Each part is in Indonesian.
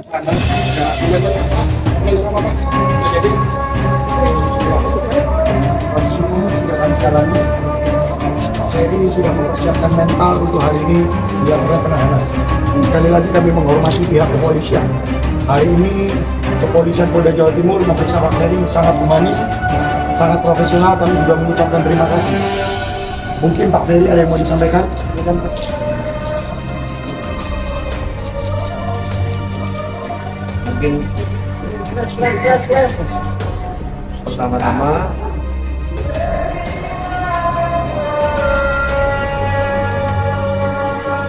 Ferry sudah mempersiapkan mental untuk hari ini dilakukan penahanan. Sekali lagi kami menghormati pihak kepolisian. Hari ini kepolisian Polda Jawa Timur memeriksa Pak Ferry sangat humanis, sangat profesional. Kami juga mengucapkan terima kasih. Mungkin Pak Ferry ada yang mau disampaikan? Mungkin pertama-tama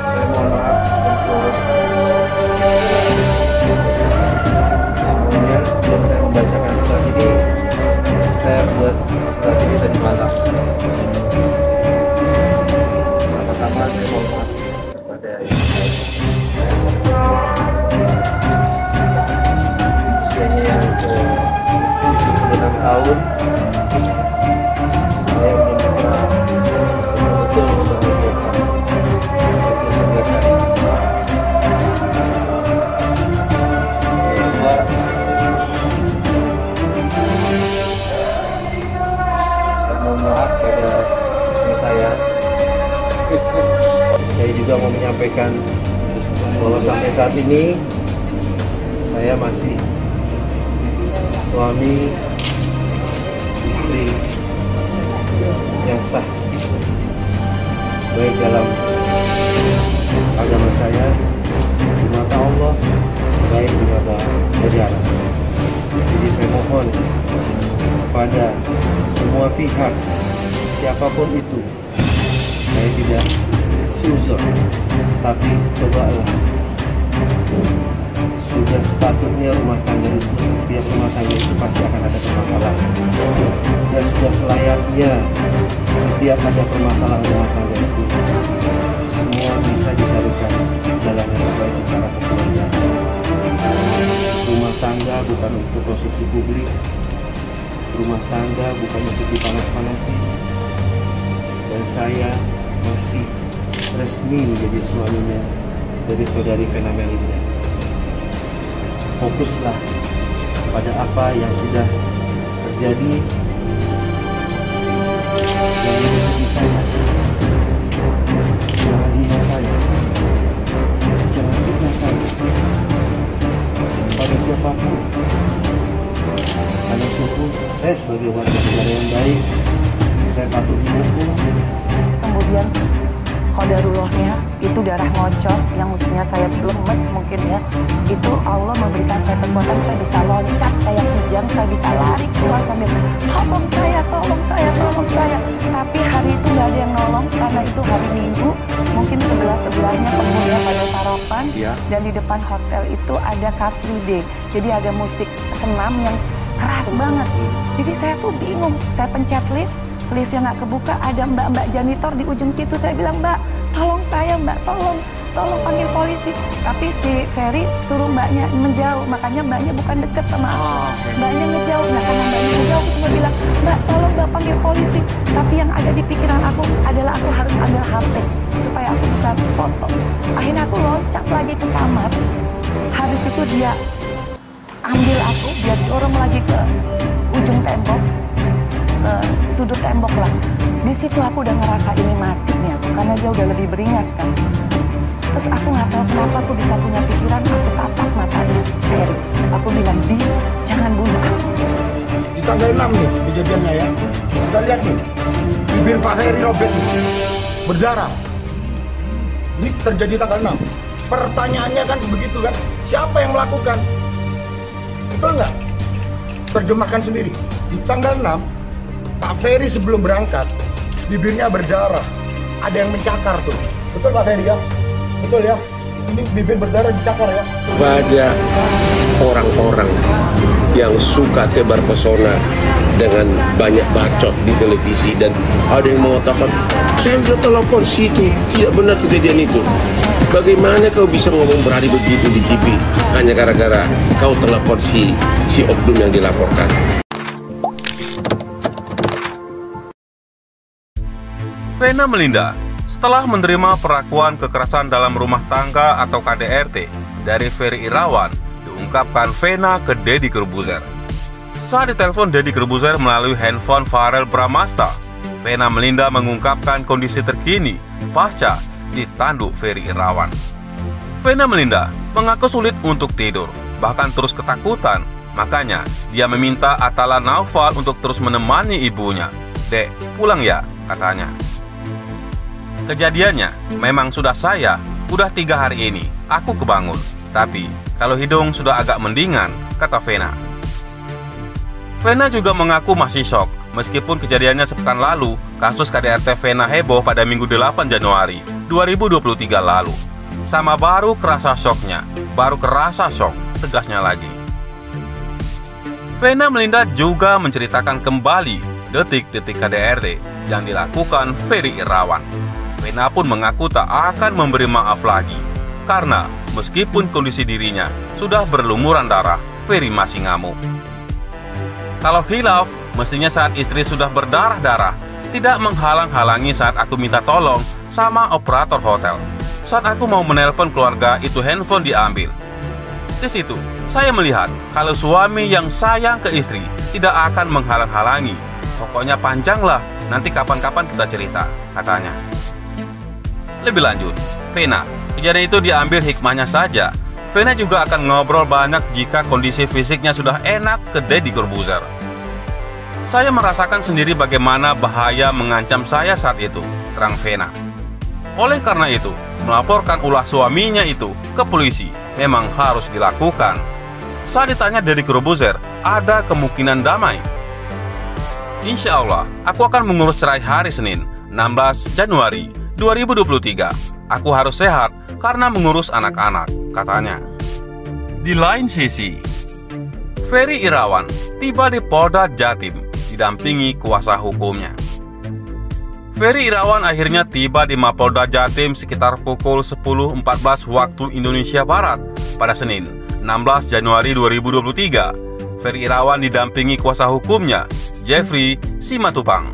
saya mohon maaf untuk sebelumnya sebelum saya membacakan surat ini, saya buat surat ini tadi malam. Pertama-tama saya mohon maaf kepada yang ke-76 tahun, saya belum bisa betul mohon maaf pada istri saya. Saya juga mau menyampaikan bahwa sampai saat ini saya masih suami istri yang sah, baik dalam agama saya, di mata Allah, baik di mata negara. Jadi saya mohon kepada semua pihak, siapapun itu, saya tidak suzon, tapi cobalah. Sudah sepatutnya rumah tangga itu, setiap rumah tangga itu pasti akan ada permasalahan. Dan sudah selayaknya setiap ada permasalahan rumah tangga itu, semua bisa dicarikan jalan yang terbaik secara kekeluargaan. Rumah tangga bukan untuk konsumsi publik, rumah tangga bukan untuk dipanas-panasi. Dan saya masih resmi menjadi suaminya dari saudari Vena Melinda. Fokuslah pada apa yang sudah terjadi yang menjadi saya. Jangan hina saya, jangan fitnah saya pada siapapun. Karena sungguh saya sebagai warga negara yang baik, saya patut dihukum. Kemudian qadarullahnya itu darah ngocor yang mestinya saya lemes mungkin ya, itu Allah memberikan saya kekuatan, saya bisa loncat kayak kijang, saya bisa lari keluar sambil tolong saya, tolong saya, tolong saya. Tapi hari itu nggak ada yang nolong karena itu hari Minggu, mungkin sebelahnya penghuni pada sarapan dan di depan hotel itu ada Car Free Day, jadi ada musik senam yang keras banget. Jadi saya tuh bingung, saya pencet liftnya nggak kebuka, ada mbak-mbak janitor di ujung situ. Saya bilang, mbak, tolong saya, mbak, tolong panggil polisi. Tapi si Ferry suruh mbaknya menjauh, makanya mbaknya bukan deket sama aku. Mbaknya ngejauh, nah karena mbaknya ngejauh, aku cuma bilang, mbak, tolong mbak panggil polisi. Tapi yang ada di pikiran aku adalah aku harus ambil HP supaya aku bisa foto. Akhirnya aku loncat lagi ke kamar. Habis itu dia ambil aku, dia dorong lagi ke ujung tembok, ke sudut tembok lah. Di situ aku udah ngerasa ini mati nih aku, karena dia udah lebih beringas kan. Terus aku nggak tahu kenapa aku bisa punya pikiran, aku tatap matanya Ferry. Aku bilang, Bi, jangan bunuh aku. Di tanggal 6 nih kejadiannya ya. Kita lihat nih, bibir Pak Ferry robek nih, berdarah. Ini terjadi tanggal 6. Pertanyaannya kan begitu kan, siapa yang melakukan? Betul nggak? Terjemahkan sendiri. Di tanggal 6, Pak Ferry sebelum berangkat, bibirnya berdarah. Ada yang mencakar tuh. Betul Pak Ferry ya? Betul ya? Ini bibir berdarah dicakar ya? Banyak orang-orang yang suka tebar pesona dengan banyak bacot di televisi, dan ada yang mengatakan, saya sudah telepon situ, tidak benar kejadian itu. Bagaimana kau bisa ngomong berani begitu di TV hanya gara-gara kau telepon si oknum yang dilaporkan? Vena Melinda setelah menerima perlakuan kekerasan dalam rumah tangga atau KDRT dari Ferry Irawan, mengungkapkan Vena ke Deddy Corbuzier. Saat ditelepon Deddy Corbuzier melalui handphone Farel Bramasta, Vena Melinda mengungkapkan kondisi terkini pasca ditanduk Ferry Irawan. Vena Melinda mengaku sulit untuk tidur, bahkan terus ketakutan. Makanya dia meminta Atala Naufal untuk terus menemani ibunya. "Dek, pulang ya," katanya. "Kejadiannya memang udah 3 hari ini aku kebangun. Tapi kalau hidung sudah agak mendingan," kata Vena. Vena juga mengaku masih shock. Meskipun kejadiannya sepekan lalu, kasus KDRT Vena heboh pada Minggu 8 Januari 2023 lalu. Sama baru kerasa shocknya, tegasnya lagi. Vena Melinda juga menceritakan kembali detik-detik KDRT yang dilakukan Ferry Irawan. Vena pun mengaku tak akan memberi maaf lagi, karena meskipun kondisi dirinya sudah berlumuran darah, Ferry masih ngamuk. "Kalau khilaf, mestinya saat istri sudah berdarah-darah, tidak menghalang-halangi saat aku minta tolong sama operator hotel. Saat aku mau menelpon keluarga, itu handphone diambil. Di situ, saya melihat kalau suami yang sayang ke istri tidak akan menghalang-halangi. Pokoknya panjanglah, nanti kapan-kapan kita cerita," katanya. Lebih lanjut, Vena, kejadian itu diambil hikmahnya saja. Vena juga akan ngobrol banyak jika kondisi fisiknya sudah enak ke Deddy Corbuzier. "Saya merasakan sendiri bagaimana bahaya mengancam saya saat itu," terang Vena. Oleh karena itu, melaporkan ulah suaminya itu ke polisi memang harus dilakukan. Saat ditanya Deddy Corbuzier, ada kemungkinan damai. "Insya Allah, aku akan mengurus cerai hari Senin, 16 Januari 2023. Aku harus sehat karena mengurus anak-anak," katanya. Di lain sisi, Ferry Irawan tiba di Polda Jatim didampingi kuasa hukumnya. Ferry Irawan akhirnya tiba di Mapolda Jatim sekitar pukul 10.14 waktu Indonesia Barat pada Senin, 16 Januari 2023. Ferry Irawan didampingi kuasa hukumnya, Jeffrey Simatupang.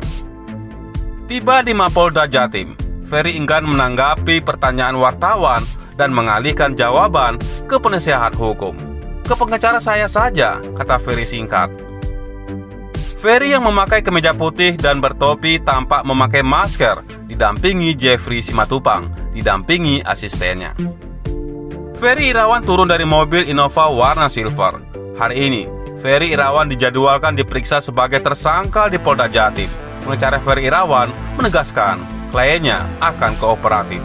Tiba di Mapolda Jatim, Ferry enggan menanggapi pertanyaan wartawan dan mengalihkan jawaban ke penasehat hukum. "Ke pengacara saya saja," kata Ferry singkat. Ferry yang memakai kemeja putih dan bertopi tampak memakai masker, didampingi Jeffrey Simatupang, didampingi asistennya. Ferry Irawan turun dari mobil Innova warna silver. Hari ini, Ferry Irawan dijadwalkan diperiksa sebagai tersangka di Polda Jatim. Pengacara Ferry Irawan menegaskan kliennya akan kooperatif.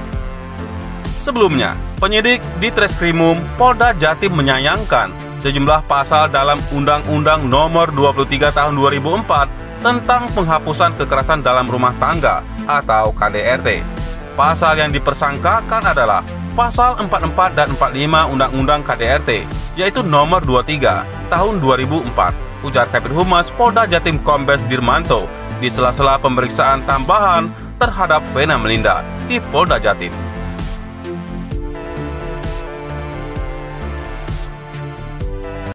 Sebelumnya, penyidik di Treskrimum Polda Jatim menyayangkan sejumlah pasal dalam Undang-Undang Nomor 23 Tahun 2004 tentang penghapusan kekerasan dalam rumah tangga atau KDRT. Pasal yang dipersangkakan adalah Pasal 44 dan 45 Undang-Undang KDRT, yaitu Nomor 23 Tahun 2004, ujar Kabid Humas Polda Jatim Kombes Dirmanto di sela-sela pemeriksaan tambahan terhadap Vena Melinda di Polda Jatim.